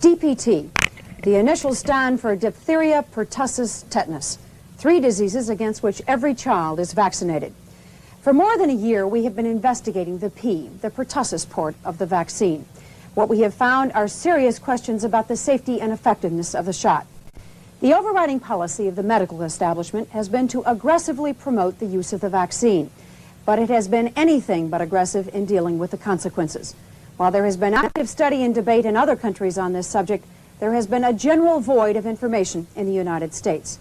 DPT. The initials stand for diphtheria, pertussis, tetanus. 3 diseases against which every child is vaccinated. For more than a year, we have been investigating the P, the pertussis port of the vaccine. What we have found are serious questions about the safety and effectiveness of the shot. The overriding policy of the medical establishment has been to aggressively promote the use of the vaccine, but it has been anything but aggressive in dealing with the consequences. While there has been active study and debate in other countries on this subject, there has been a general void of information in the United States.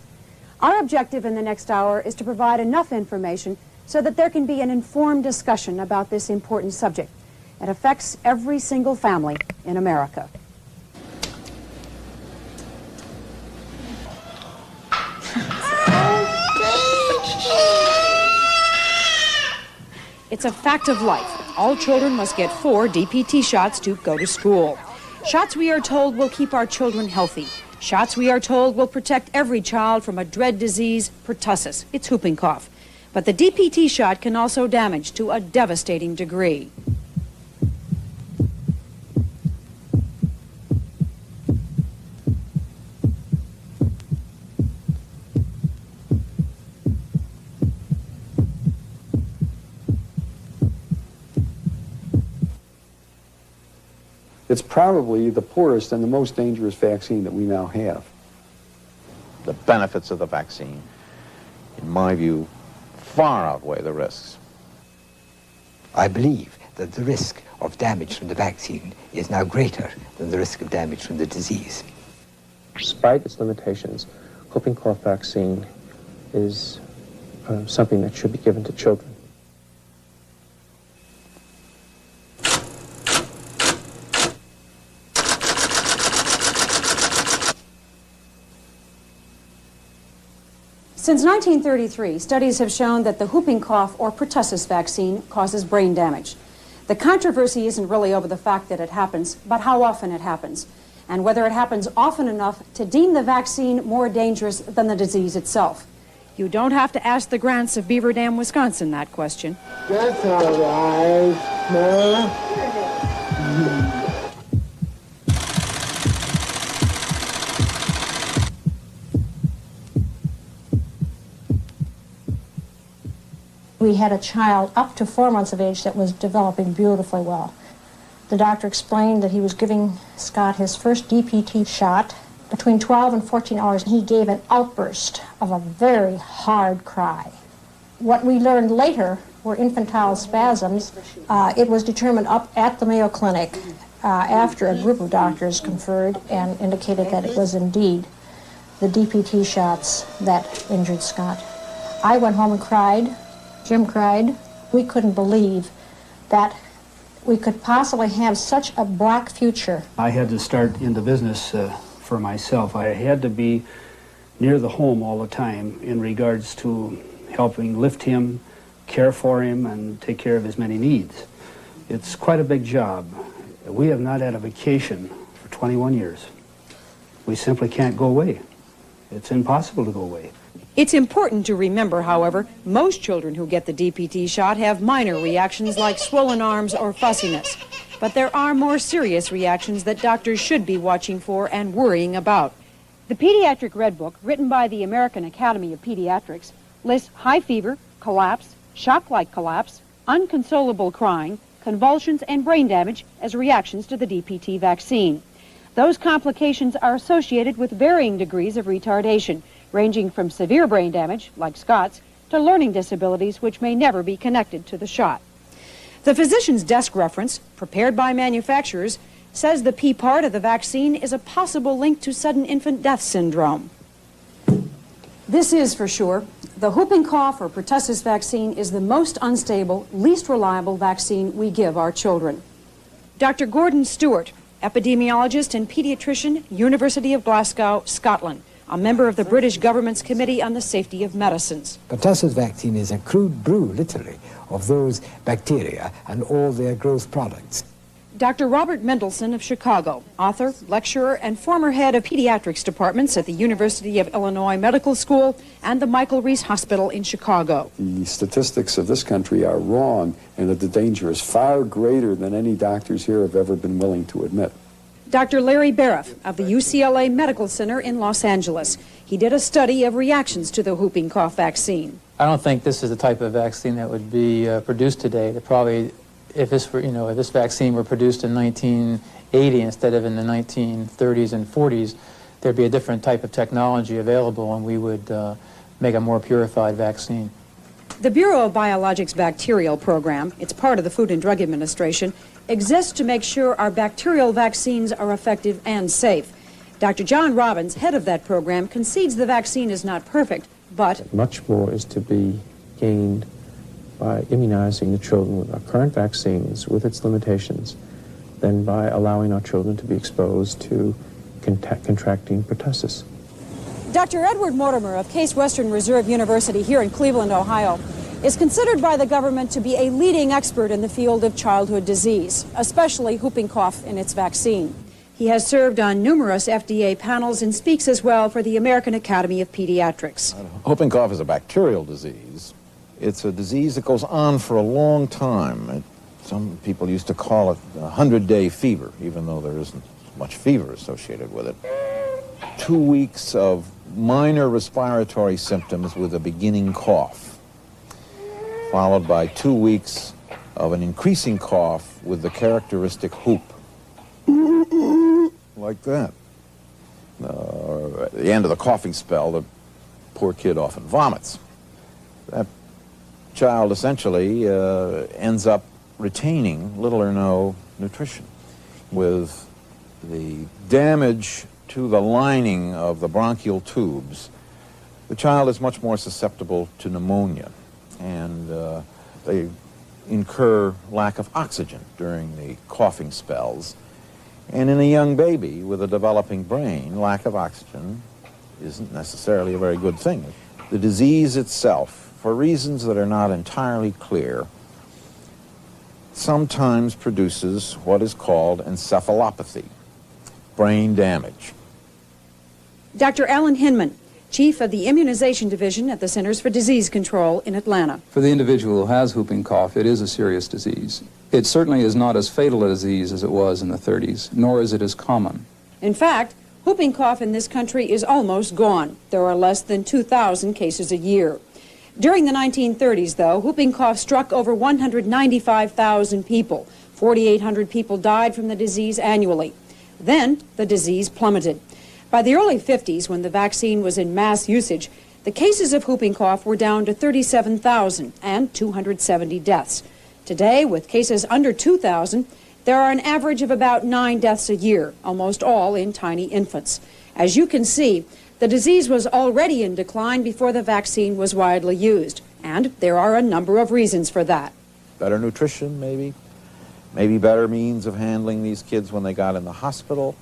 Our objective in the next hour is to provide enough information so that there can be an informed discussion about this important subject. It affects every single family in America. It's a fact of life. All children must get 4 DPT shots to go to school. Shots, we are told, will keep our children healthy. Shots, we are told, will protect every child from a dread disease, pertussis. It's whooping cough. But the DPT shot can also damage to a devastating degree. It's probably the poorest and the most dangerous vaccine that we now have. The benefits of the vaccine, in my view, far outweigh the risks. I believe that the risk of damage from the vaccine is now greater than the risk of damage from the disease. Despite its limitations, whooping cough vaccine is something that should be given to children. Since 1933, studies have shown that the whooping cough or pertussis vaccine causes brain damage. The controversy isn't really over the fact that it happens, but how often it happens, and whether it happens often enough to deem the vaccine more dangerous than the disease itself. You don't have to ask the Grants of Beaver Dam, Wisconsin that question. That's all right, Ma. We had a child up to 4 months of age that was developing beautifully well. The doctor explained that he was giving Scott his first DPT shot. Between 12 and 14 hours, he gave an outburst of a very hard cry. What we learned later were infantile spasms. It was determined up at the Mayo Clinic after a group of doctors conferred and indicated that it was indeed the DPT shots that injured Scott. I went home and cried. Jim cried. We couldn't believe that we could possibly have such a black future. I had to start in the business for myself. I had to be near the home all the time in regards to helping lift him, care for him, and take care of his many needs. It's quite a big job. We have not had a vacation for 21 years. We simply can't go away. It's impossible to go away. It's important to remember, however, most children who get the DPT shot have minor reactions like swollen arms or fussiness. But there are more serious reactions that doctors should be watching for and worrying about. The Pediatric Red Book, written by the American Academy of Pediatrics, lists high fever, collapse, shock-like collapse, unconsolable crying, convulsions, and brain damage as reactions to the DPT vaccine. Those complications are associated with varying degrees of retardation, ranging from severe brain damage, like Scott's, to learning disabilities which may never be connected to the shot. The physician's desk reference, prepared by manufacturers, says the P part of the vaccine is a possible link to sudden infant death syndrome. This is for sure. The whooping cough or pertussis vaccine is the most unstable, least reliable vaccine we give our children. Dr. Gordon Stewart, epidemiologist and pediatrician, University of Glasgow, Scotland, a member of the British government's Committee on the Safety of Medicines. Pertussis vaccine is a crude brew, literally, of those bacteria and all their growth products. Dr. Robert Mendelsohn of Chicago, author, lecturer, and former head of pediatrics departments at the University of Illinois Medical School and the Michael Reese Hospital in Chicago. The statistics of this country are wrong, and that the danger is far greater than any doctors here have ever been willing to admit. Dr. Larry Bariff of the UCLA Medical Center in Los Angeles. He did a study of reactions to the whooping cough vaccine. I don't think this is the type of vaccine that would be produced today. That probably, if this were, if this vaccine were produced in 1980 instead of in the 1930s and 40s, there'd be a different type of technology available, and we would make a more purified vaccine. The Bureau of Biologics Bacterial Program, it's part of the Food and Drug Administration, exists to make sure our bacterial vaccines are effective and safe. Dr. John Robbins, head of that program, concedes the vaccine is not perfect, but much more is to be gained by immunizing the children with our current vaccines with its limitations than by allowing our children to be exposed to contracting pertussis. Dr. Edward Mortimer of Case Western Reserve University here in Cleveland, Ohio, is considered by the government to be a leading expert in the field of childhood disease, especially whooping cough and its vaccine. He has served on numerous FDA panels and speaks as well for the American Academy of Pediatrics. Whooping cough is a bacterial disease. It's a disease that goes on for a long time. Some people used to call it a 100-day fever, even though there isn't much fever associated with it. 2 weeks of minor respiratory symptoms with a beginning cough, followed by 2 weeks of an increasing cough with the characteristic whoop, like that. At the end of the coughing spell, the poor kid often vomits. That child essentially ends up retaining little or no nutrition. With the damage to the lining of the bronchial tubes, the child is much more susceptible to pneumonia, and they incur lack of oxygen during the coughing spells. And in a young baby with a developing brain, lack of oxygen isn't necessarily a very good thing. The disease itself, for reasons that are not entirely clear, sometimes produces what is called encephalopathy, brain damage. Dr. Alan Hinman, chief of the Immunization Division at the Centers for Disease Control in Atlanta. For the individual who has whooping cough, it is a serious disease. It certainly is not as fatal a disease as it was in the 30s, nor is it as common. In fact, whooping cough in this country is almost gone. There are less than 2,000 cases a year. During the 1930s, though, whooping cough struck over 195,000 people. 4,800 people died from the disease annually. Then the disease plummeted. By the early 50s, when the vaccine was in mass usage, the cases of whooping cough were down to 37,000 and 270 deaths. Today, with cases under 2,000, there are an average of about 9 deaths a year, almost all in tiny infants. As you can see, the disease was already in decline before the vaccine was widely used, and there are a number of reasons for that. Better nutrition, maybe. Maybe better means of handling these kids when they got in the hospital.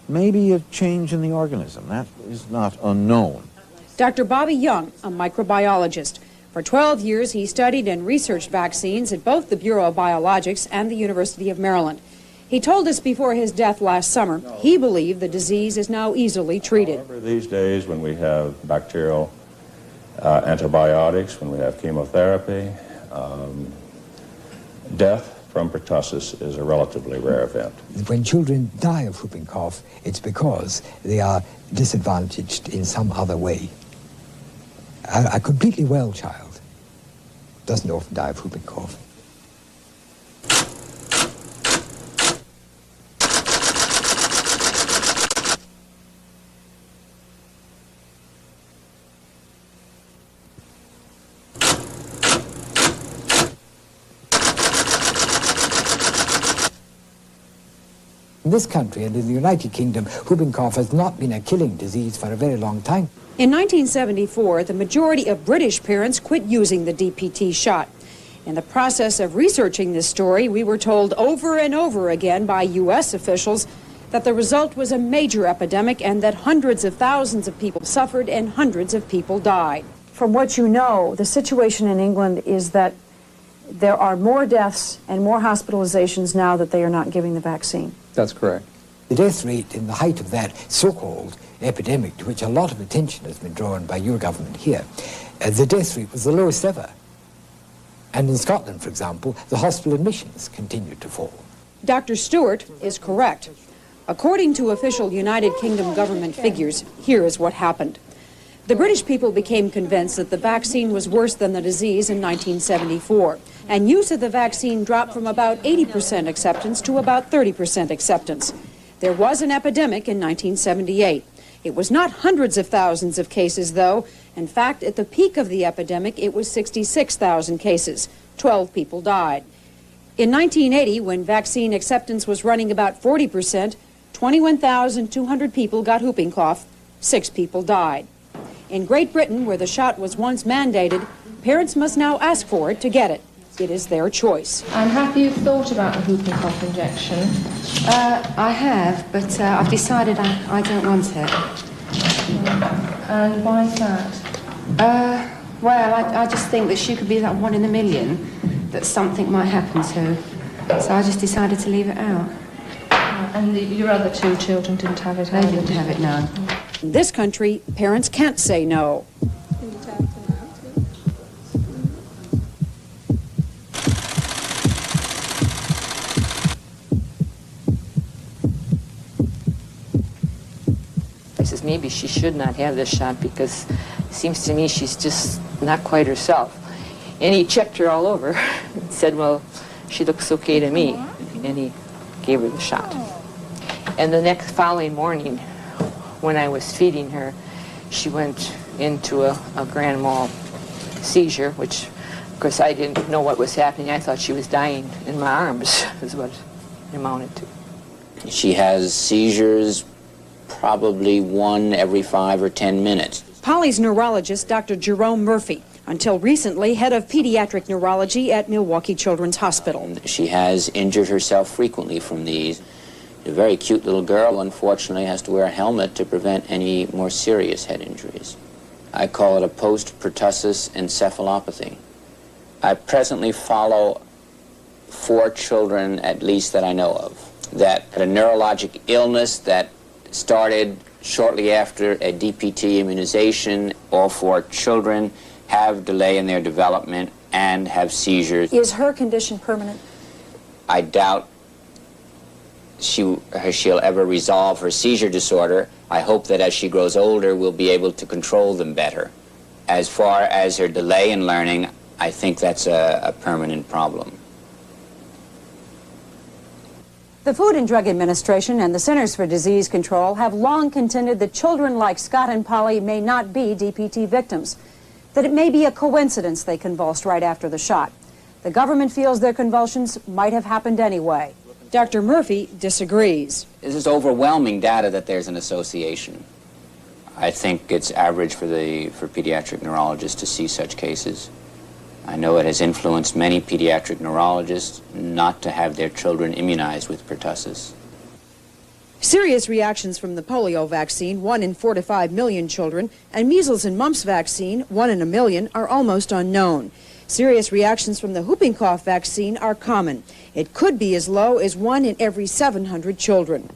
Maybe a change in the organism. That is not unknown. Dr. Bobby Young, a microbiologist. For 12 years, he studied and researched vaccines at both the Bureau of Biologics and the University of Maryland. He told us before his death last summer he believed the disease is now easily treated. However, these days when we have bacterial antibiotics, when we have chemotherapy, death from pertussis is a relatively rare event. When children die of whooping cough, it's because they are disadvantaged in some other way. A completely well child doesn't often die of whooping cough. In this country and in the United Kingdom, whooping cough has not been a killing disease for a very long time. In 1974, the majority of British parents quit using the DPT shot. In the process of researching this story, we were told over and over again by U.S. officials that the result was a major epidemic and that hundreds of thousands of people suffered and hundreds of people died. From what you know, the situation in England is that there are more deaths and more hospitalizations now that they are not giving the vaccine. That's correct. The death rate in the height of that so-called epidemic, to which a lot of attention has been drawn by your government here, the death rate was the lowest ever. And in Scotland, for example, the hospital admissions continued to fall. Dr. Stewart is correct. According to official United Kingdom government figures, here is what happened. The British people became convinced that the vaccine was worse than the disease in 1974, and use of the vaccine dropped from about 80% acceptance to about 30% acceptance. There was an epidemic in 1978. It was not hundreds of thousands of cases, though. In fact, at the peak of the epidemic, it was 66,000 cases. 12 people died. In 1980, when vaccine acceptance was running about 40%, 21,200 people got whooping cough. 6 people died. In Great Britain, where the shot was once mandated, parents must now ask for it to get it. It is their choice. And have you thought about the whooping cough injection? I have, but I've decided I don't want it. And why is that? Well, I just think that she could be that one in a million that something might happen to. So I just decided to leave it out. And your other 2 children didn't have it? They didn't have it, no. In this country, parents can't say no. I says maybe she should not have this shot because it seems to me she's just not quite herself. And he checked her all over and said, well, she looks okay to me. And he gave her the shot. And the following morning, when I was feeding her, she went into a grand mal seizure, which, of course, I didn't know what was happening. I thought she was dying in my arms, is what it amounted to. She has seizures probably 1 every 5 or 10 minutes. Polly's neurologist, Dr. Jerome Murphy, until recently head of pediatric neurology at Milwaukee Children's Hospital. She has injured herself frequently from these. A very cute little girl, unfortunately, has to wear a helmet to prevent any more serious head injuries. I call it a post-pertussis encephalopathy. I presently follow 4 children, at least, that I know of, that had a neurologic illness that started shortly after a DPT immunization. All 4 children have delay in their development and have seizures. Is her condition permanent? I doubt she'll ever resolve her seizure disorder. I hope that as she grows older, we'll be able to control them better. As far as her delay in learning, I think that's a permanent problem. The Food and Drug Administration and the Centers for Disease Control have long contended that children like Scott and Polly may not be DPT victims, that it may be a coincidence they convulsed right after the shot. The government feels their convulsions might have happened anyway. Dr. Murphy disagrees. This is overwhelming data that there's an association. I think it's average for pediatric neurologists to see such cases. I know it has influenced many pediatric neurologists not to have their children immunized with pertussis. Serious reactions from the polio vaccine, 1 in 4 to 5 million children, and measles and mumps vaccine, 1 in a million, are almost unknown. Serious reactions from the whooping cough vaccine are common. It could be as low as 1 in every 700 children.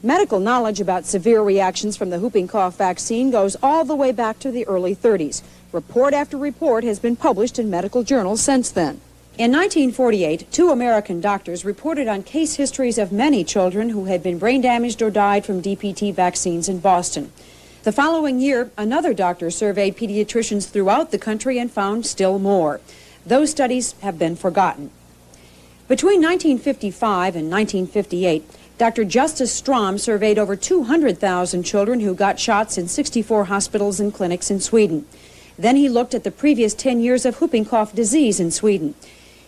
Medical knowledge about severe reactions from the whooping cough vaccine goes all the way back to the early 30s. Report after report has been published in medical journals since then. In 1948, 2 American doctors reported on case histories of many children who had been brain damaged or died from DPT vaccines in Boston. The following year, another doctor surveyed pediatricians throughout the country and found still more. Those studies have been forgotten. Between 1955 and 1958, Dr. Justus Strom surveyed over 200,000 children who got shots in 64 hospitals and clinics in Sweden. Then he looked at the previous 10 years of whooping cough disease in Sweden.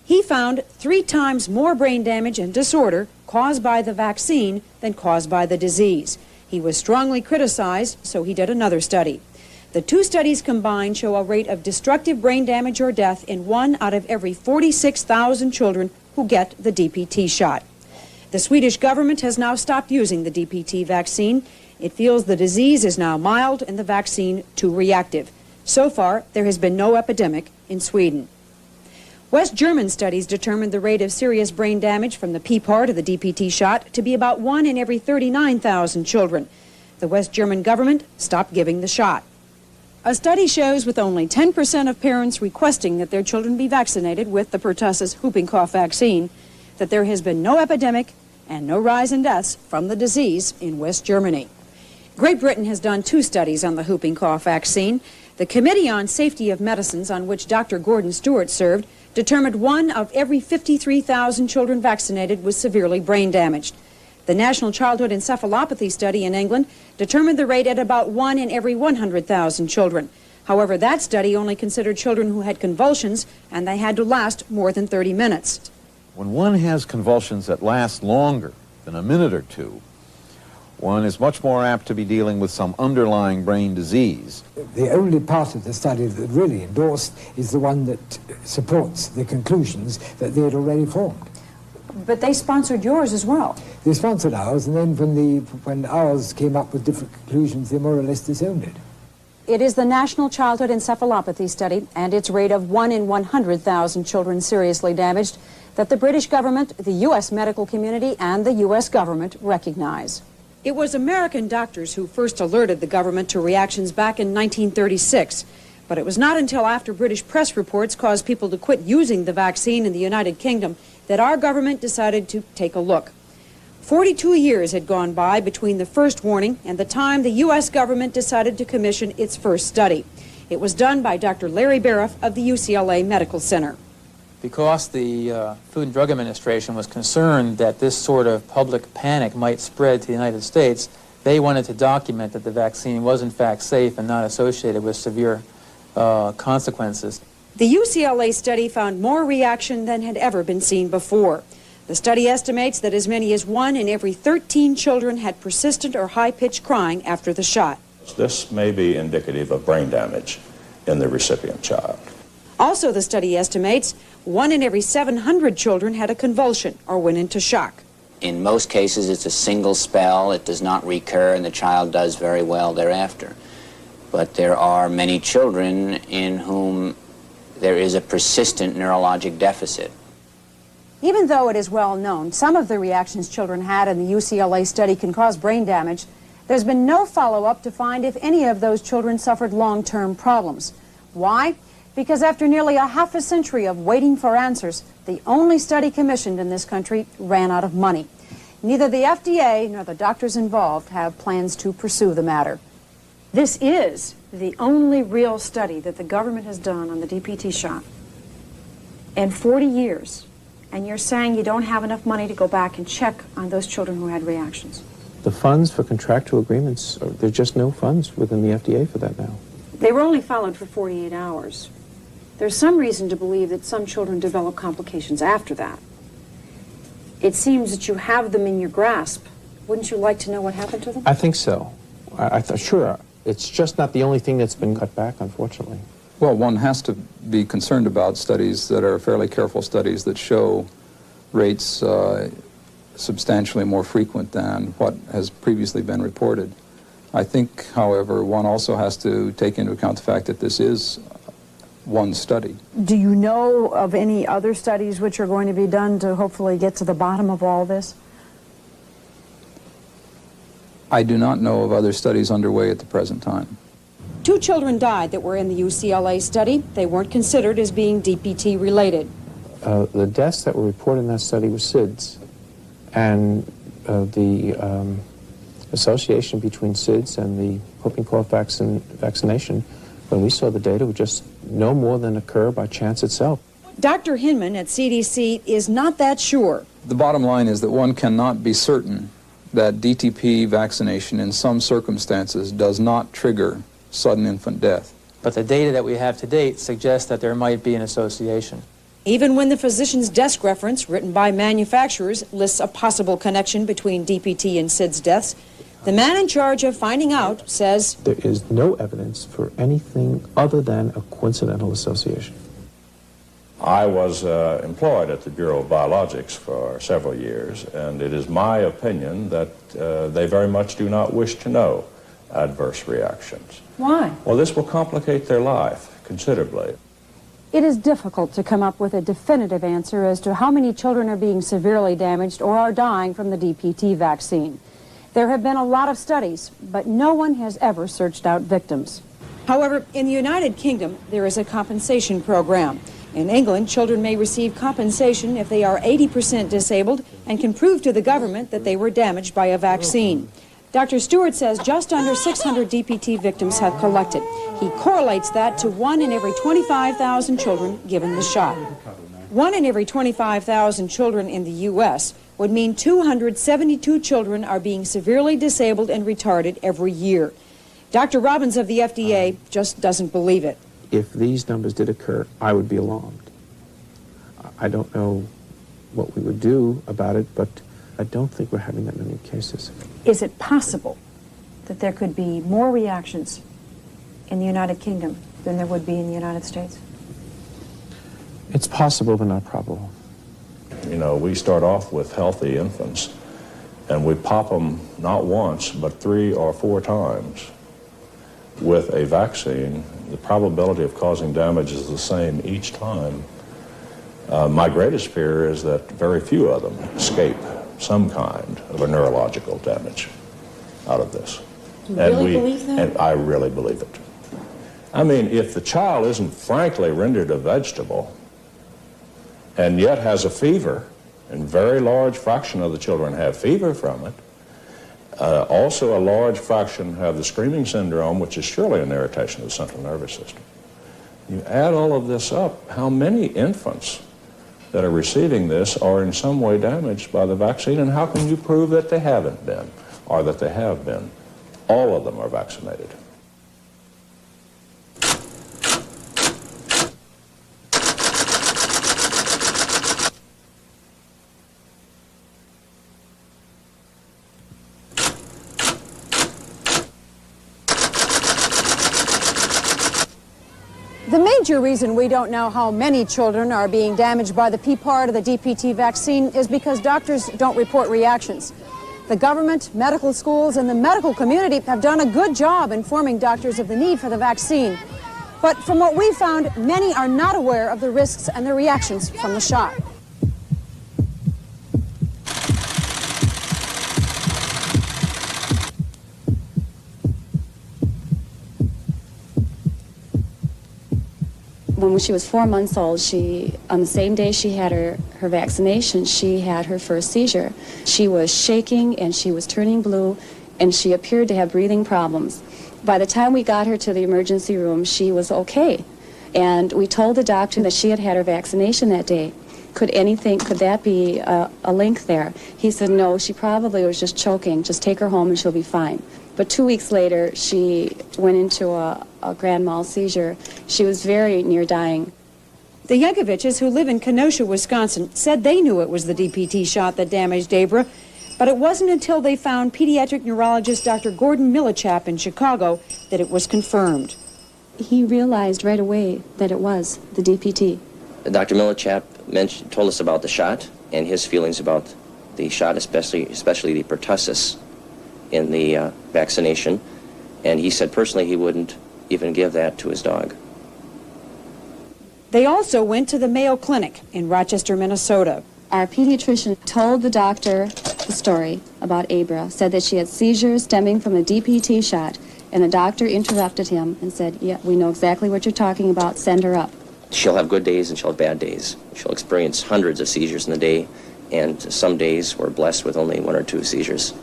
He found 3 times more brain damage and disorder caused by the vaccine than caused by the disease. He was strongly criticized, so he did another study. The 2 studies combined show a rate of destructive brain damage or death in 1 out of every 46,000 children who get the DPT shot. The Swedish government has now stopped using the DPT vaccine. It feels the disease is now mild and the vaccine too reactive. So far, there has been no epidemic in Sweden. West German studies determined the rate of serious brain damage from the P part of the DPT shot to be about 1 in every 39,000 children. The West German government stopped giving the shot. A study shows with only 10% of parents requesting that their children be vaccinated with the pertussis whooping cough vaccine, that there has been no epidemic and no rise in deaths from the disease in West Germany. Great Britain has done 2 studies on the whooping cough vaccine. The Committee on Safety of Medicines, on which Dr. Gordon Stewart served, determined 1 of every 53,000 children vaccinated was severely brain damaged. The National Childhood Encephalopathy Study in England determined the rate at about 1 in every 100,000 children. However, that study only considered children who had convulsions, and they had to last more than 30 minutes. When one has convulsions that last longer than a minute or 2, one is much more apt to be dealing with some underlying brain disease. The only part of the study that really endorsed is the one that supports the conclusions that they had already formed. But they sponsored yours as well. They sponsored ours, and then when ours came up with different conclusions, they more or less disowned it. It is the National Childhood Encephalopathy Study and its rate of 1 in 100,000 children seriously damaged that the British government, the U.S. medical community, and the U.S. government recognize. It was American doctors who first alerted the government to reactions back in 1936, but it was not until after British press reports caused people to quit using the vaccine in the United Kingdom that our government decided to take a look. 42 years had gone by between the first warning and the time the U.S. government decided to commission its first study. It was done by Dr. Larry Bariff of the UCLA Medical Center. Because the Food and Drug Administration was concerned that this sort of public panic might spread to the United States, they wanted to document that the vaccine was in fact safe and not associated with severe consequences. The UCLA study found more reaction than had ever been seen before. The study estimates that as many as 1 in every 13 children had persistent or high-pitched crying after the shot. This may be indicative of brain damage in the recipient child. Also, the study estimates 1 in every 700 children had a convulsion or went into shock. In most cases, it's a single spell. It does not recur, and the child does very well thereafter. But there are many children in whom there is a persistent neurologic deficit. Even though it is well known, some of the reactions children had in the UCLA study can cause brain damage, there's been no follow-up to find if any of those children suffered long-term problems. Why? Because after nearly a half a century of waiting for answers, the only study commissioned in this country ran out of money. Neither the FDA nor the doctors involved have plans to pursue the matter. This is the only real study that the government has done on the DPT shot in 40 years. And you're saying you don't have enough money to go back and check on those children who had reactions. The funds for contractual agreements, there's just no funds within the FDA for that now. They were only followed for 48 hours. There's some reason to believe that some children develop complications after that. It seems that you have them in your grasp. Wouldn't you like to know what happened to them? I think so. I thought, sure. It's just not the only thing that's been cut back, unfortunately. Well, one has to be concerned about studies that are fairly careful studies that show rates substantially more frequent than what has previously been reported. I think, however, one also has to take into account the fact that this is one study. Do you know of any other studies which are going to be done to hopefully get to the bottom of all this? I do not know of other studies underway at the present time. 2 children died that were in the UCLA study. They weren't considered as being DPT related. The deaths that were reported in that study were SIDS, and the association between SIDS and the whooping cough vaccination, when we saw the data, would just no more than occur by chance itself. Dr. Hinman at CDC is not that sure. The bottom line is that one cannot be certain that DTP vaccination in some circumstances does not trigger sudden infant death. But the data that we have to date suggests that there might be an association. Even when the physician's desk reference, written by manufacturers, lists a possible connection between DPT and SIDS deaths, the man in charge of finding out says there is no evidence for anything other than a coincidental association. I was employed at the Bureau of Biologics for several years, and it is my opinion that they very much do not wish to know adverse reactions. Why? Well, this will complicate their life considerably. it is difficult to come up with a definitive answer as to how many children are being severely damaged or are dying from the DPT vaccine. There have been a lot of studies, but no one has ever searched out victims. However, in the United Kingdom, there is a compensation program. In England, children may receive compensation if they are 80% disabled and can prove to the government that they were damaged by a vaccine. Dr. Stewart says just under 600 DPT victims have collected. He correlates that to 1 in every 25,000 children given the shot. 1 in every 25,000 children in the U.S. would mean 272 children are being severely disabled and retarded every year. Dr. Robbins of the FDA just doesn't believe it. If these numbers did occur, I would be alarmed. I don't know what we would do about it, but I don't think we're having that many cases. Is it possible that there could be more reactions in the United Kingdom than there would be in the United States? It's possible, but not probable. You know, we start off with healthy infants, and we pop them not once, but 3 or 4 times. With a vaccine, the probability of causing damage is the same each time. My greatest fear is that very few of them escape some kind of a neurological damage out of this. You really believe that? And I really believe it. I mean, if the child isn't frankly rendered a vegetable and yet has a fever, and very large fraction of the children have fever from it, also a large fraction have the screaming syndrome, which is surely an irritation of the central nervous system. You add all of this up, how many infants that are receiving this are in some way damaged by the vaccine, and how can you prove that they haven't been, or that they have been? All of them are vaccinated. The major reason we don't know how many children are being damaged by the P part of the DPT vaccine is because doctors don't report reactions. The government, medical schools, and the medical community have done a good job informing doctors of the need for the vaccine. But from what we found, many are not aware of the risks and the reactions from the shot. When she was 4 months old, on the same day she had her vaccination, she had her first seizure. She was shaking and she was turning blue, and she appeared to have breathing problems. By the time we got her to the emergency room, she was okay. And we told the doctor that she had had her vaccination that day. Could that be a link there? He said, no, she probably was just choking. Just take her home and she'll be fine. But 2 weeks later, she went into a grand mal seizure. She was very near dying. The Yankoviches, who live in Kenosha, Wisconsin, said they knew it was the DPT shot that damaged Abra, but it wasn't until they found pediatric neurologist Dr. Gordon Millichap in Chicago that it was confirmed. He realized right away that it was the DPT. Dr. Millichap told us about the shot and his feelings about the shot, especially the pertussis in the vaccination, and he said personally he wouldn't even give that to his dog. They also went to the Mayo Clinic in Rochester, Minnesota. Our pediatrician told the doctor the story about Abra, said that she had seizures stemming from a DPT shot, and the doctor interrupted him and said, yeah, we know exactly what you're talking about, send her up. She'll have good days and she'll have bad days. She'll experience hundreds of seizures in a day, and some days we're blessed with only 1 or 2 seizures.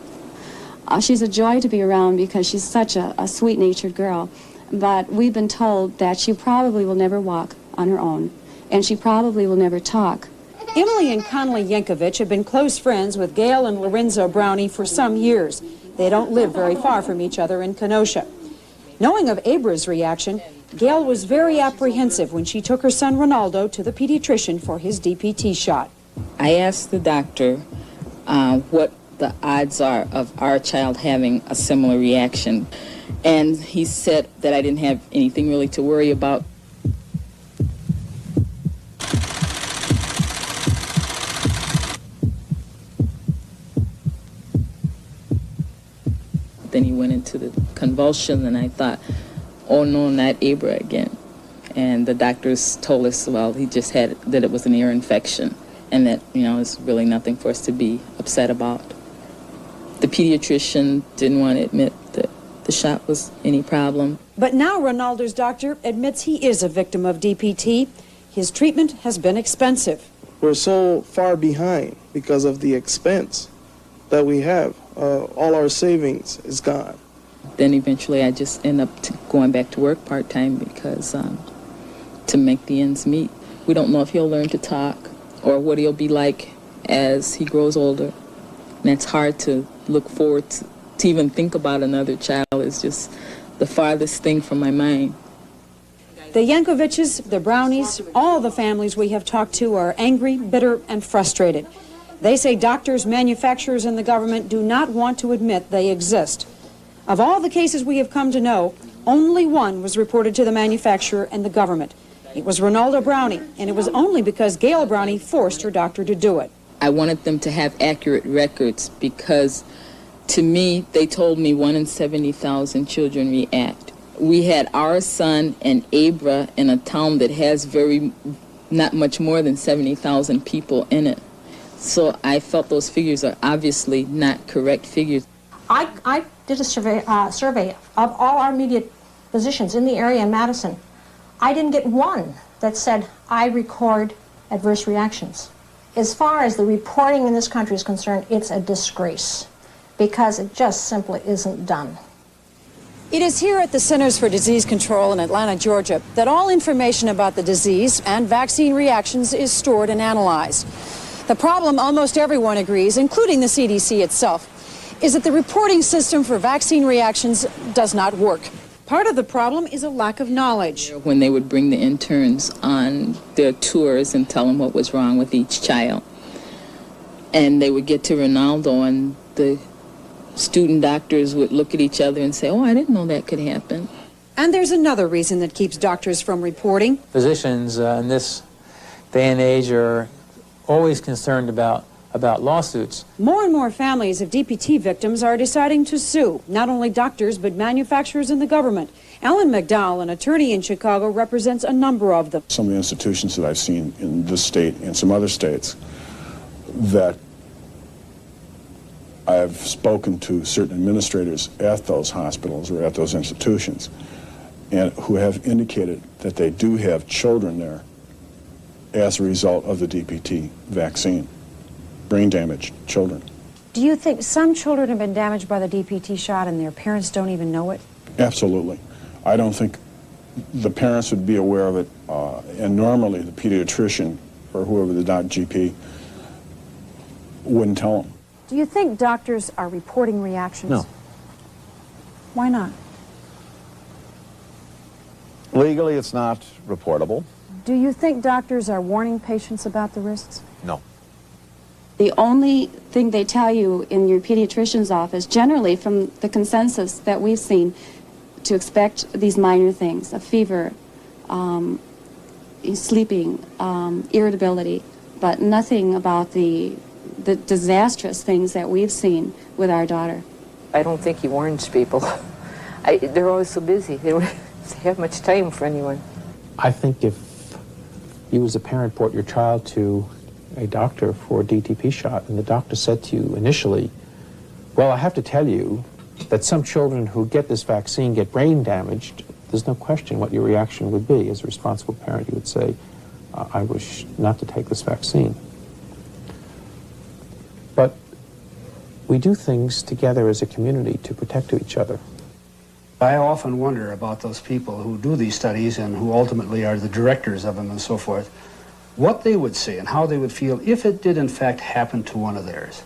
She's a joy to be around because she's such a sweet-natured girl, but we've been told that she probably will never walk on her own, and she probably will never talk. Emily and Connolly Yankovich have been close friends with Gail and Lorenzo Brownie for some years. They don't live very far from each other in Kenosha. Knowing of Abra's reaction, Gail was very apprehensive when she took her son Ronaldo to the pediatrician for his DPT shot. I asked the doctor what the odds are of our child having a similar reaction, and he said that I didn't have anything really to worry about. Then he went into the convulsion, and I thought, oh no, not Abra again. And the doctors told us, well, he just had, that it was an ear infection, and that, it's really nothing for us to be upset about. The pediatrician didn't want to admit that the shot was any problem. But now Ronaldo's doctor admits he is a victim of DPT. his treatment has been expensive. We're so far behind because of the expense that we have. All our savings is gone. Then eventually I just end up going back to work part-time because to make the ends meet. We don't know if he'll learn to talk or what he'll be like as he grows older. And it's hard to look forward to even think about another child. It's just the farthest thing from my mind. The Yankoviches, the Brownies, all the families we have talked to are angry, bitter, and frustrated. They say doctors, manufacturers, and the government do not want to admit they exist. Of all the cases we have come to know, only one was reported to the manufacturer and the government. It was Ronalda Brownie, and it was only because Gail Brownie forced her doctor to do it. I wanted them to have accurate records because, to me, they told me 1 in 70,000 children react. We had our son and Abra in a town that has not much more than 70,000 people in it. So I felt those figures are obviously not correct figures. I did a survey of all our immediate physicians in the area in Madison. I didn't get one that said, I record adverse reactions. As far as the reporting in this country is concerned, it's a disgrace because it just simply isn't done. It is here at the Centers for Disease Control in Atlanta, Georgia, that all information about the disease and vaccine reactions is stored and analyzed. The problem, almost everyone agrees, including the CDC itself, is that the reporting system for vaccine reactions does not work. Part of the problem is a lack of knowledge. When they would bring the interns on their tours and tell them what was wrong with each child, and they would get to Ronaldo, and the student doctors would look at each other and say, oh, I didn't know that could happen. And there's another reason that keeps doctors from reporting. Physicians in this day and age are always concerned about lawsuits. More and more families of DPT victims are deciding to sue, not only doctors, but manufacturers and the government. Ellen McDowell, an attorney in Chicago, represents a number of them. Some of the institutions that I've seen in this state and some other states that I've spoken to certain administrators at those hospitals or at those institutions and who have indicated that they do have children there as a result of the DPT vaccine, brain damaged children. Do you think some children have been damaged by the DPT shot and their parents don't even know it? Absolutely. I don't think the parents would be aware of it, and normally the pediatrician or whoever the GP wouldn't tell them. Do you think doctors are reporting reactions? No. Why not? Legally, it's not reportable. Do you think doctors are warning patients about the risks? No. The only thing they tell you in your pediatrician's office, generally from the consensus that we've seen, to expect these minor things, a fever, sleeping, irritability, but nothing about the disastrous things that we've seen with our daughter. I don't think he warns people. They're always so busy. They don't have much time for anyone. I think if you as a parent brought your child to a doctor for a DTP shot and the doctor said to you initially, well, I have to tell you that some children who get this vaccine get brain damaged, there's no question what your reaction would be. As a responsible parent, you would say, I wish not to take this vaccine. But we do things together as a community to protect each other. I often wonder about those people who do these studies and who ultimately are the directors of them and so forth, what they would say and how they would feel if it did in fact happen to one of theirs.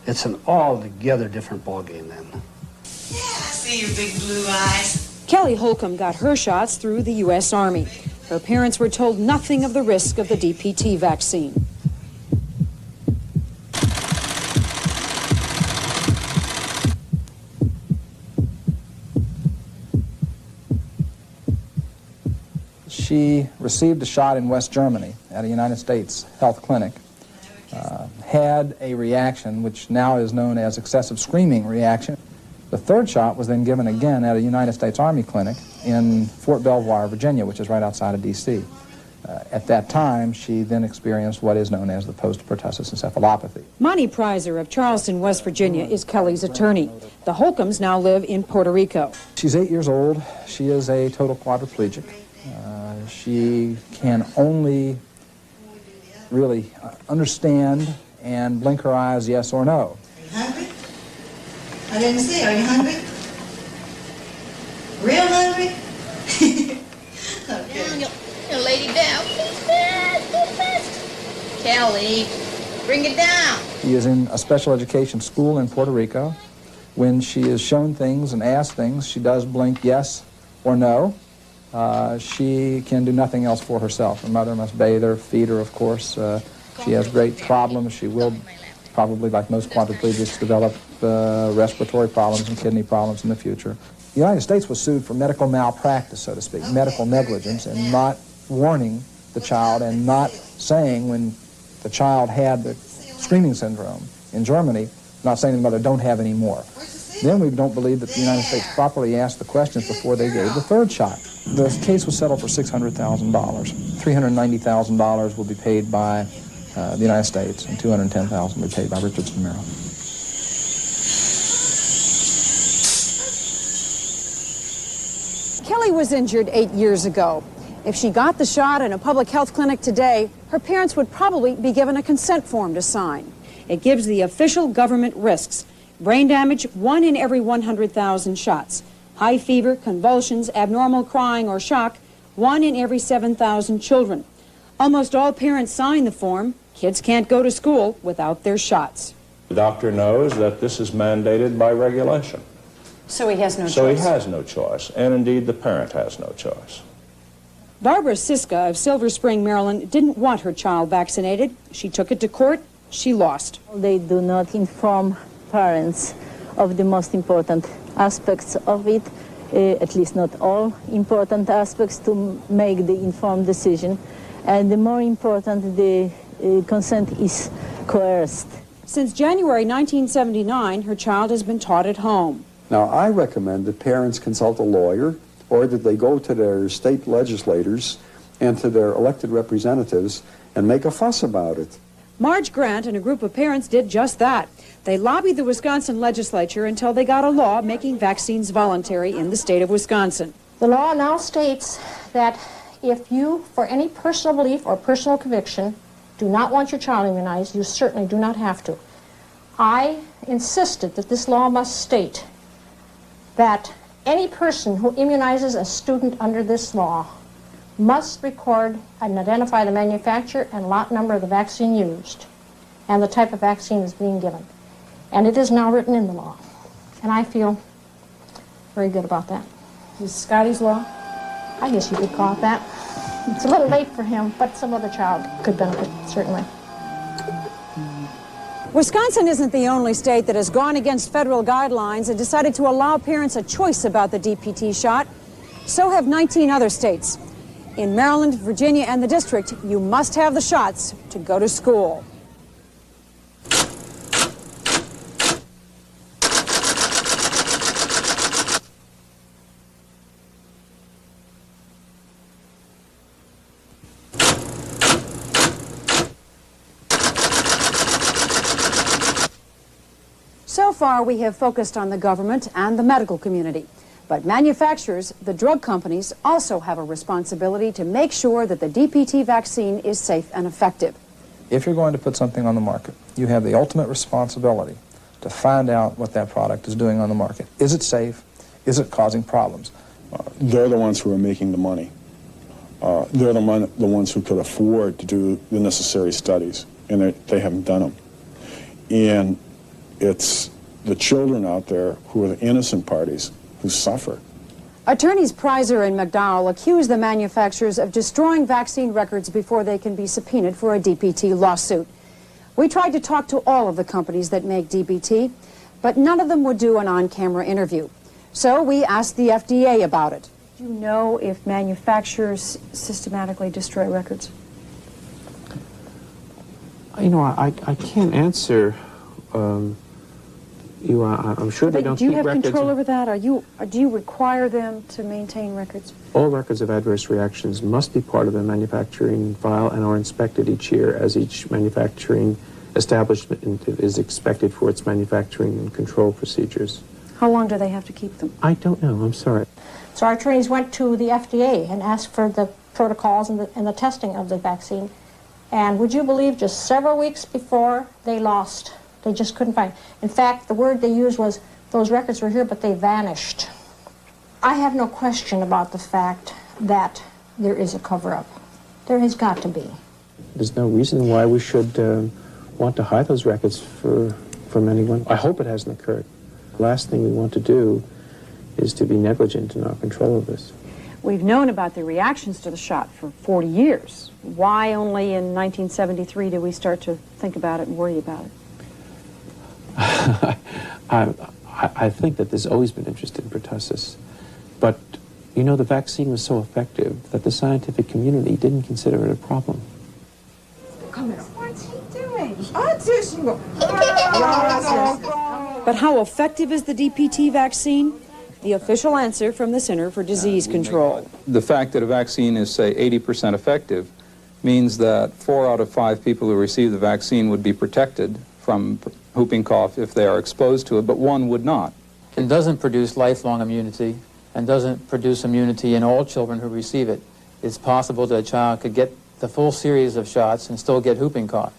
It's an altogether different ballgame then. Yeah, I see your big blue eyes. Kelly Holcomb got her shots through the U.S. Army. Her parents were told nothing of the risk of the DPT vaccine. She received a shot in West Germany at a United States health clinic, had a reaction which now is known as excessive screaming reaction. The third shot was then given again at a United States Army clinic in Fort Belvoir, Virginia, which is right outside of D.C. At that time, she then experienced what is known as the post-pertussis encephalopathy. Monty Prizer of Charleston, West Virginia, is Kelly's attorney. The Holcombs now live in Puerto Rico. She's 8 years old. She is a total quadriplegic. She She can only really understand and blink her eyes yes or no. Are you hungry? I didn't see. Are you hungry? Real hungry? Down, you lady down. Kelly, bring it down. She is in a special education school in Puerto Rico. When she is shown things and asked things, she does blink yes or no. She can do nothing else for herself. Her mother must bathe her, feed her, of course. She has great problems. She will probably, like most quadriplegics, develop respiratory problems and kidney problems in the future. The United States was sued for medical malpractice, so to speak, medical negligence, and not warning the child and not saying when the child had the screaming syndrome in Germany, not saying to the mother, don't have any more. Then we don't believe that the United States properly asked the questions before they gave the third shot. The case was settled for $600,000. $390,000 will be paid by the United States, and $210,000 will be paid by Richardson, Maryland. Kelly was injured 8 years ago. If she got the shot in a public health clinic today, her parents would probably be given a consent form to sign. It gives the official government risks. Brain damage, 1 in every 100,000 shots. High fever, convulsions, abnormal crying or shock, 1 in every 7,000 children. Almost all parents sign the form. Kids can't go to school without their shots. The doctor knows that this is mandated by regulation. So he has no choice. So he has no choice, and indeed the parent has no choice. Barbara Siska of Silver Spring, Maryland, didn't want her child vaccinated. She took it to court. She lost. They do not inform parents of the most important aspects of it, at least not all important aspects, to make the informed decision. And the more important, the consent is coerced. Since January 1979, her child has been taught at home. Now, I recommend that parents consult a lawyer or that they go to their state legislators and to their elected representatives and make a fuss about it. Marge Grant and a group of parents did just that. They lobbied the Wisconsin legislature until they got a law making vaccines voluntary in the state of Wisconsin. The law now states that if you, for any personal belief or personal conviction, do not want your child immunized, you certainly do not have to. I insisted that this law must state that any person who immunizes a student under this law must record and identify the manufacturer and lot number of the vaccine used and the type of vaccine is being given. And it is now written in the law. And I feel very good about that. Is Scotty's law? I guess you could call it that. It's a little late for him, but some other child could benefit, certainly. Wisconsin isn't the only state that has gone against federal guidelines and decided to allow parents a choice about the DPT shot. So have 19 other states. In Maryland, Virginia, and the district, you must have the shots to go to school. So far, we have focused on the government and the medical community. But manufacturers, the drug companies, also have a responsibility to make sure that the DPT vaccine is safe and effective. If you're going to put something on the market, you have the ultimate responsibility to find out what that product is doing on the market. Is it safe? Is it causing problems? They're the ones who are making the money. They're the ones who could afford to do the necessary studies, and they haven't done them. And it's the children out there who are the innocent parties who suffer. Attorneys Prizer and McDowell accuse the manufacturers of destroying vaccine records before they can be subpoenaed for a DPT lawsuit. We tried to talk to all of the companies that make DPT, but none of them would do an on-camera interview. So we asked the FDA about it. Do you know if manufacturers systematically destroy records? You know, I can't answer. I'm sure they don't keep records. Do you have control over that? Do you require them to maintain records? All records of adverse reactions must be part of the manufacturing file and are inspected each year as each manufacturing establishment is expected for its manufacturing and control procedures. How long do they have to keep them? I don't know. I'm sorry. So our attorneys went to the FDA and asked for the protocols and the testing of the vaccine. And would you believe, just several weeks before, they lost. They just couldn't find. In fact, the word they used was, those records were here, but they vanished. I have no question about the fact that there is a cover-up. There has got to be. There's no reason why we should want to hide those records from anyone. I hope it hasn't occurred. The last thing we want to do is to be negligent in our control of this. We've known about the reactions to the shot for 40 years. Why only in 1973 did we start to think about it and worry about it? I think that there's always been interest in pertussis. But, you know, the vaccine was so effective that the scientific community didn't consider it a problem. Come here. What's he doing? But how effective is the DPT vaccine? The official answer from the Center for Disease Control. The fact that a vaccine is, say, 80% effective means that 4 out of 5 people who receive the vaccine would be protected from whooping cough if they are exposed to it, but 1 would not. It doesn't produce lifelong immunity and doesn't produce immunity in all children who receive it. It's possible that a child could get the full series of shots and still get whooping cough.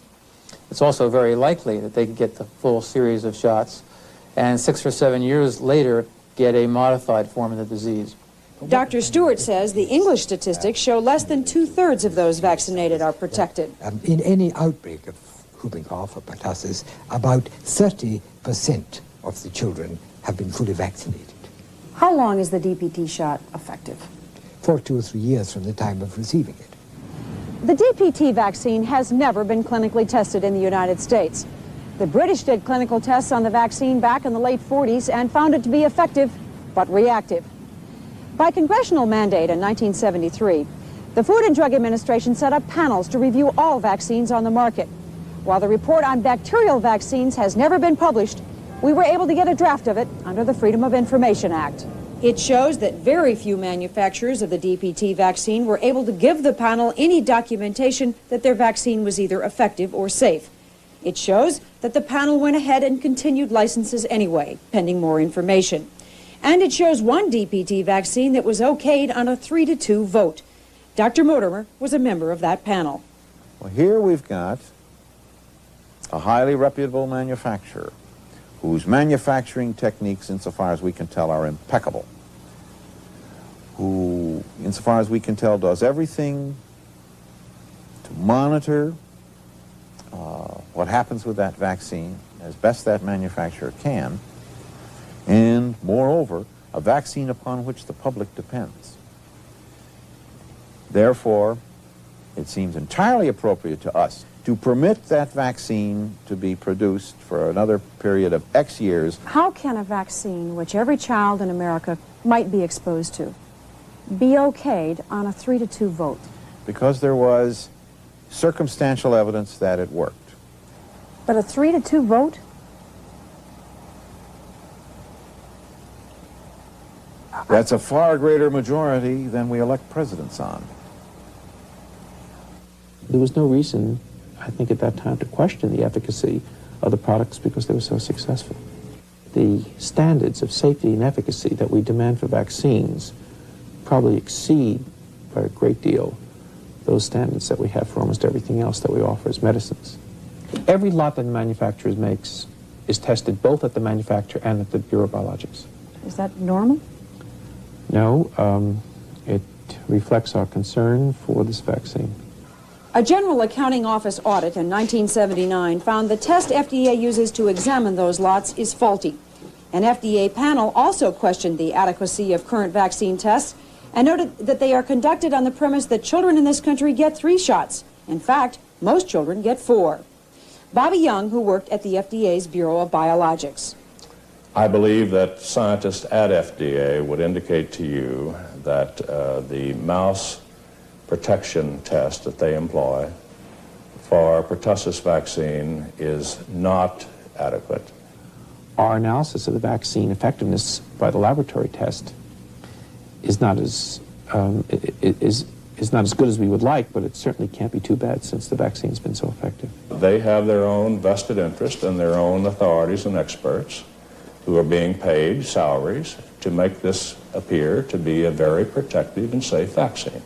It's also very likely that they could get the full series of shots and 6 or 7 years later get a modified form of the disease. Dr. Stewart says the English statistics show less than 2/3 of those vaccinated are protected. In any outbreak of whooping cough or pertussis, about 30% of the children have been fully vaccinated. How long is the DPT shot effective? For 2 or 3 years from the time of receiving it. The DPT vaccine has never been clinically tested in the United States. The British did clinical tests on the vaccine back in the late 40s and found it to be effective, but reactive. By congressional mandate in 1973, the Food and Drug Administration set up panels to review all vaccines on the market. While the report on bacterial vaccines has never been published, we were able to get a draft of it under the Freedom of Information Act. It shows that very few manufacturers of the DPT vaccine were able to give the panel any documentation that their vaccine was either effective or safe. It shows that the panel went ahead and continued licenses anyway, pending more information. And it shows one DPT vaccine that was okayed on a 3-2 vote. Dr. Mortimer was a member of that panel. Well, here we've got a highly reputable manufacturer whose manufacturing techniques, insofar as we can tell, are impeccable, who, insofar as we can tell, does everything to monitor what happens with that vaccine as best that manufacturer can, and, moreover, a vaccine upon which the public depends. Therefore, it seems entirely appropriate to us to permit that vaccine to be produced for another period of X years. How can a vaccine, which every child in America might be exposed to, be okayed on a 3-2 vote? Because there was circumstantial evidence that it worked. But a 3-2 vote? That's a far greater majority than we elect presidents on. There was no reason, I think, at that time to question the efficacy of the products because they were so successful. The standards of safety and efficacy that we demand for vaccines probably exceed by a great deal those standards that we have for almost everything else that we offer as medicines. Every lot that the manufacturer makes is tested both at the manufacturer and at the Bureau of Biologics. Is that normal? No, it reflects our concern for this vaccine. A General Accounting Office audit in 1979 found the test FDA uses to examine those lots is faulty. An FDA panel also questioned the adequacy of current vaccine tests and noted that they are conducted on the premise that children in this country get 3 shots. In fact, most children get 4. Bobby Young, who worked at the FDA's Bureau of Biologics. I believe that scientists at FDA would indicate to you that the mouse protection test that they employ for pertussis vaccine is not adequate. Our analysis of the vaccine effectiveness by the laboratory test is not as is not as good as we would like, but it certainly can't be too bad since the vaccine's been so effective. They have their own vested interest and their own authorities and experts who are being paid salaries to make this appear to be a very protective and safe vaccine.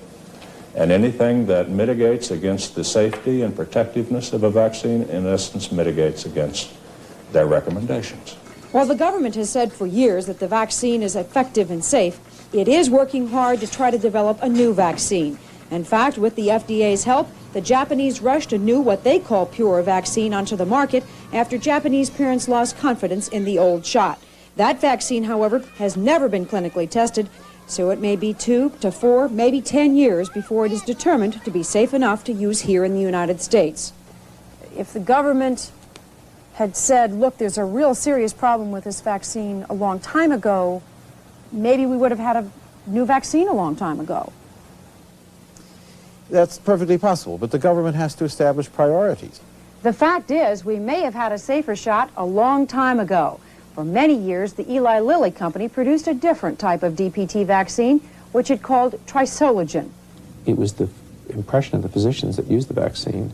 And anything that mitigates against the safety and protectiveness of a vaccine, in essence, mitigates against their recommendations. While the government has said for years that the vaccine is effective and safe, it is working hard to try to develop a new vaccine. In fact, with the FDA's help, the Japanese rushed a new what they call pure vaccine onto the market after Japanese parents lost confidence in the old shot. That vaccine, however, has never been clinically tested, so it may be 2 to 4, maybe 10 years before it is determined to be safe enough to use here in the United States. If the government had said, look, there's a real serious problem with this vaccine a long time ago, maybe we would have had a new vaccine a long time ago. That's perfectly possible, but the government has to establish priorities. The fact is, we may have had a safer shot a long time ago. For many years, the Eli Lilly company produced a different type of DPT vaccine, which it called Trisologen. It was the impression of the physicians that used the vaccine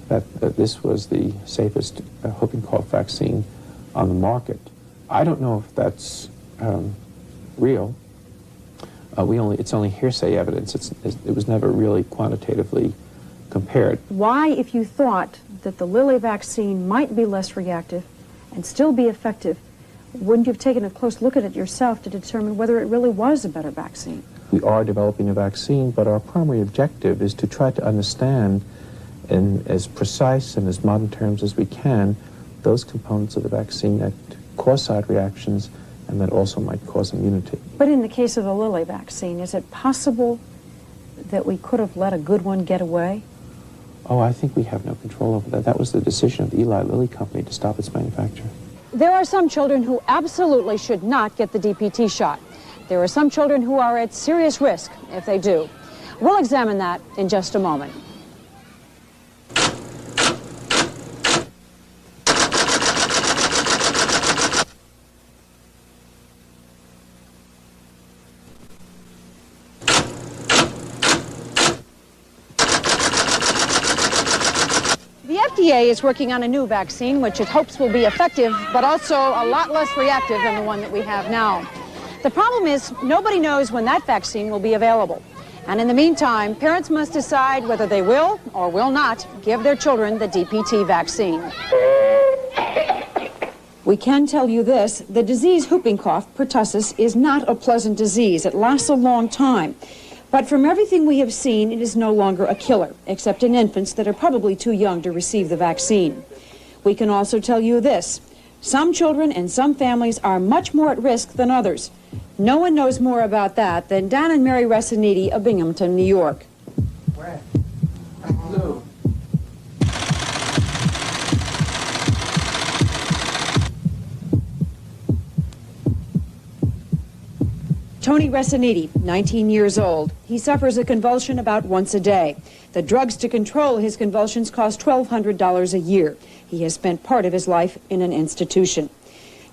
that this was the safest whooping cough vaccine on the market. I don't know if that's real. It's only hearsay evidence. It was never really quantitatively compared. Why, if you thought that the Lilly vaccine might be less reactive and still be effective, wouldn't you have taken a close look at it yourself to determine whether it really was a better vaccine? We are developing a vaccine, but our primary objective is to try to understand in as precise and as modern terms as we can those components of the vaccine that cause side reactions and that also might cause immunity. But in the case of the Lilly vaccine, is it possible that we could have let a good one get away? Oh, I think we have no control over that. That was the decision of the Eli Lilly company to stop its manufacture. There are some children who absolutely should not get the DPT shot. There are some children who are at serious risk if they do. We'll examine that in just a moment. The FDA is working on a new vaccine, which it hopes will be effective, but also a lot less reactive than the one that we have now. The problem is, nobody knows when that vaccine will be available. And in the meantime, parents must decide whether they will or will not give their children the DPT vaccine. We can tell you this, the disease whooping cough, pertussis, is not a pleasant disease. It lasts a long time. But from everything we have seen, it is no longer a killer, except in infants that are probably too young to receive the vaccine. We can also tell you this. Some children and some families are much more at risk than others. No one knows more about that than Dan and Mary Resiniti of Binghamton, New York. Where? Blue. Tony Resiniti, 19 years old. He suffers a convulsion about once a day. The drugs to control his convulsions cost $1,200 a year. He has spent part of his life in an institution.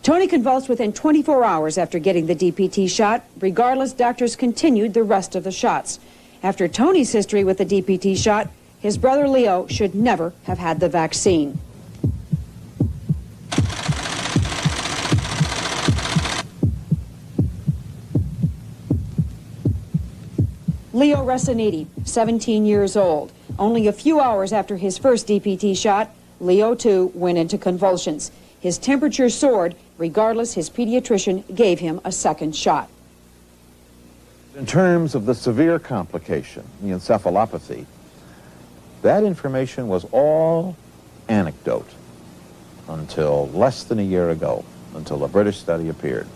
Tony convulsed within 24 hours after getting the DPT shot. Regardless, doctors continued the rest of the shots. After Tony's history with the DPT shot, his brother Leo should never have had the vaccine. Leo Resiniti, 17 years old. Only a few hours after his first DPT shot, Leo, too, went into convulsions. His temperature soared. Regardless, his pediatrician gave him a second shot. In terms of the severe complication, the encephalopathy, that information was all anecdote until less than a year ago, until a British study appeared.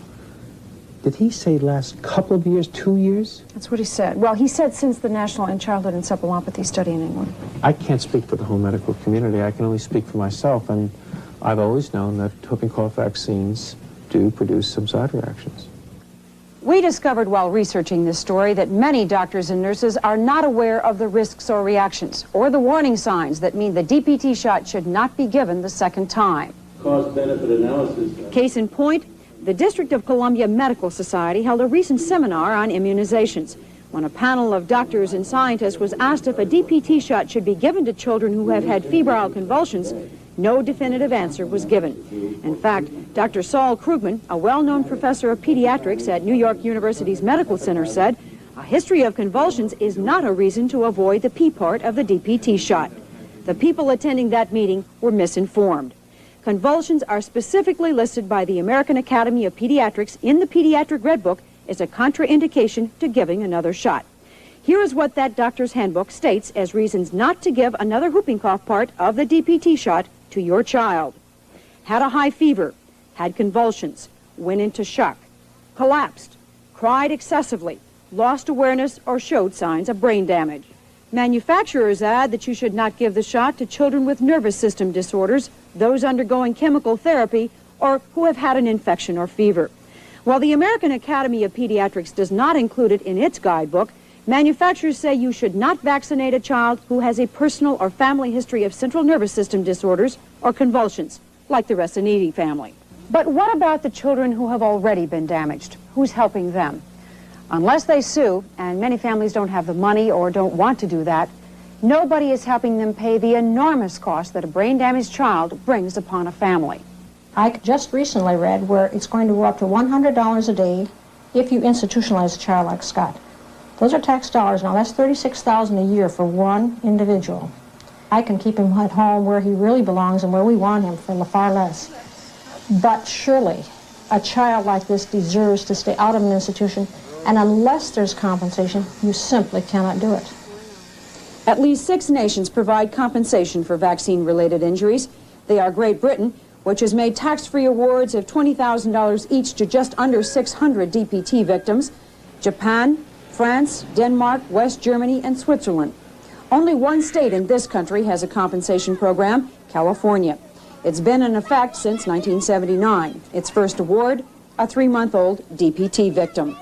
Did he say last couple of years, 2 years? That's what he said. Well, he said since the National and Childhood Encephalopathy study in England. I can't speak for the whole medical community. I can only speak for myself, and I've always known that whooping cough vaccines do produce some side reactions. We discovered while researching this story that many doctors and nurses are not aware of the risks or reactions, or the warning signs that mean the DPT shot should not be given the second time. Cost-benefit analysis. Case in point, the District of Columbia Medical Society held a recent seminar on immunizations. When a panel of doctors and scientists was asked if a DPT shot should be given to children who have had febrile convulsions, no definitive answer was given. In fact, Dr. Saul Krugman, a well-known professor of pediatrics at New York University's Medical Center, said, A history of convulsions is not a reason to avoid the P part of the DPT shot. The people attending that meeting were misinformed. Convulsions are specifically listed by the American Academy of Pediatrics in the Pediatric Red Book as a contraindication to giving another shot. Here is what that doctor's handbook states as reasons not to give another whooping cough part of the DPT shot to your child. Had a high fever, had convulsions, went into shock, collapsed, cried excessively, lost awareness, or showed signs of brain damage. Manufacturers add that you should not give the shot to children with nervous system disorders, those undergoing chemical therapy, or who have had an infection or fever. While the American Academy of Pediatrics does not include it in its guidebook, manufacturers say you should not vaccinate a child who has a personal or family history of central nervous system disorders or convulsions, like the Resiniti family. But what about the children who have already been damaged? Who's helping them? Unless they sue, and many families don't have the money or don't want to do that, nobody is helping them pay the enormous cost that a brain-damaged child brings upon a family. I just recently read where it's going to go up to $100 a day if you institutionalize a child like Scott. Those are tax dollars now. That's $36,000 a year for one individual. I can keep him at home where he really belongs and where we want him for far less. But surely, a child like this deserves to stay out of an institution, and unless there's compensation, you simply cannot do it. At least 6 nations provide compensation for vaccine-related injuries. They are Great Britain, which has made tax-free awards of $20,000 each to just under 600 DPT victims, Japan, France, Denmark, West Germany, and Switzerland. Only one state in this country has a compensation program, California. It's been in effect since 1979. Its first award, a 3-month-old DPT victim.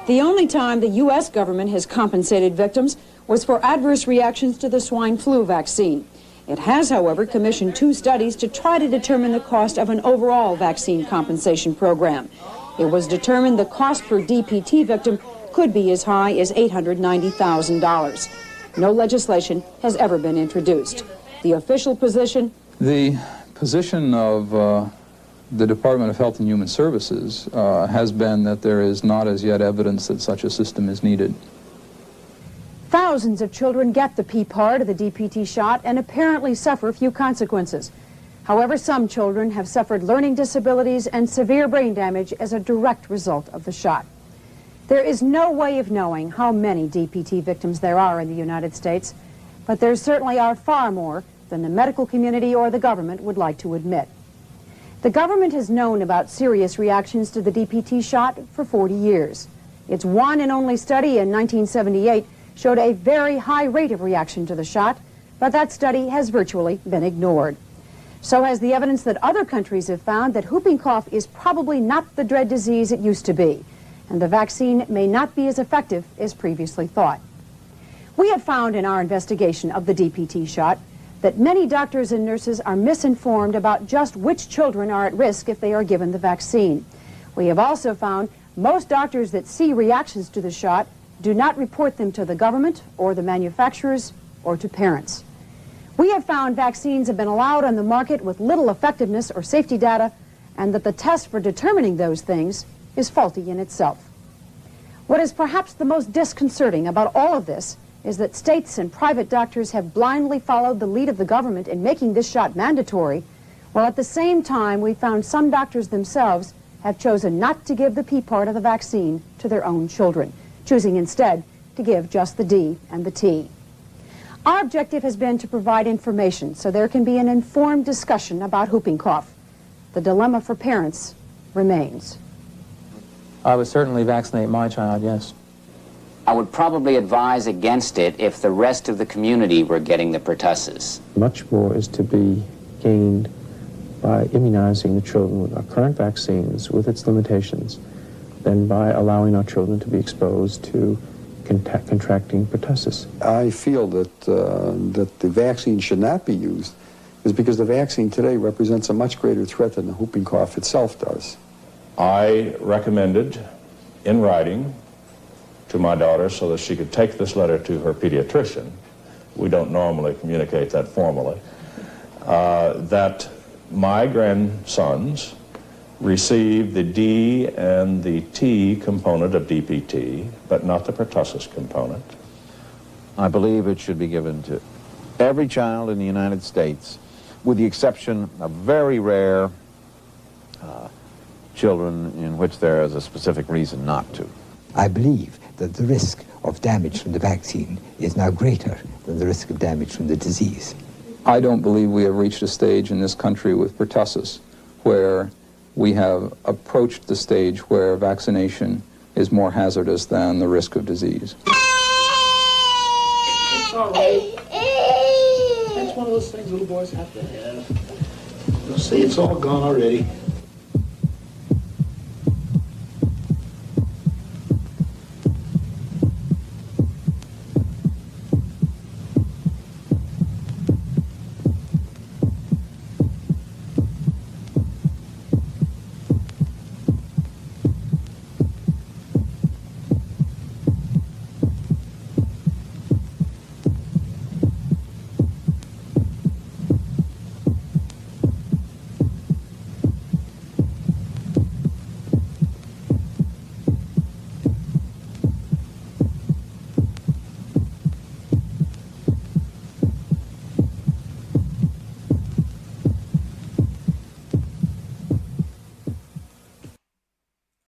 The only time the U.S. government has compensated victims was for adverse reactions to the swine flu vaccine. It has, however, commissioned 2 studies to try to determine the cost of an overall vaccine compensation program. It was determined the cost per DPT victim could be as high as $890,000. No legislation has ever been introduced. The official position? The position of the Department of Health and Human Services has been that there is not as yet evidence that such a system is needed. Thousands of children get the P part of the DPT shot and apparently suffer few consequences. However, some children have suffered learning disabilities and severe brain damage as a direct result of the shot. There is no way of knowing how many DPT victims there are in the United States, but there certainly are far more than the medical community or the government would like to admit. The government has known about serious reactions to the DPT shot for 40 years. Its one and only study in 1978 showed a very high rate of reaction to the shot, but that study has virtually been ignored. So has the evidence that other countries have found that whooping cough is probably not the dread disease it used to be, and the vaccine may not be as effective as previously thought. We have found in our investigation of the DPT shot that many doctors and nurses are misinformed about just which children are at risk if they are given the vaccine. We have also found most doctors that see reactions to the shot do not report them to the government or the manufacturers or to parents. We have found vaccines have been allowed on the market with little effectiveness or safety data, and that the test for determining those things is faulty in itself. What is perhaps the most disconcerting about all of this is that states and private doctors have blindly followed the lead of the government in making this shot mandatory, while at the same time we found some doctors themselves have chosen not to give the P part of the vaccine to their own children, choosing instead to give just the D and the T. Our objective has been to provide information so there can be an informed discussion about whooping cough. The dilemma for parents remains. I would certainly vaccinate my child, yes. I would probably advise against it if the rest of the community were getting the pertussis. Much more is to be gained by immunizing the children with our current vaccines with its limitations than by allowing our children to be exposed to contracting pertussis. I feel that the vaccine should not be used is because the vaccine today represents a much greater threat than the whooping cough itself does. I recommended in writing to my daughter so that she could take this letter to her pediatrician. We don't normally communicate that formally. That my grandsons receive the D and the T component of DPT, but not the pertussis component? I believe it should be given to every child in the United States, with the exception of very rare children in which there is a specific reason not to. I believe that the risk of damage from the vaccine is now greater than the risk of damage from the disease. I don't believe we have reached a stage in this country with pertussis where we have approached the stage where vaccination is more hazardous than the risk of disease. It's all right. That's one of those things little boys have to have. You'll see, it's all gone already.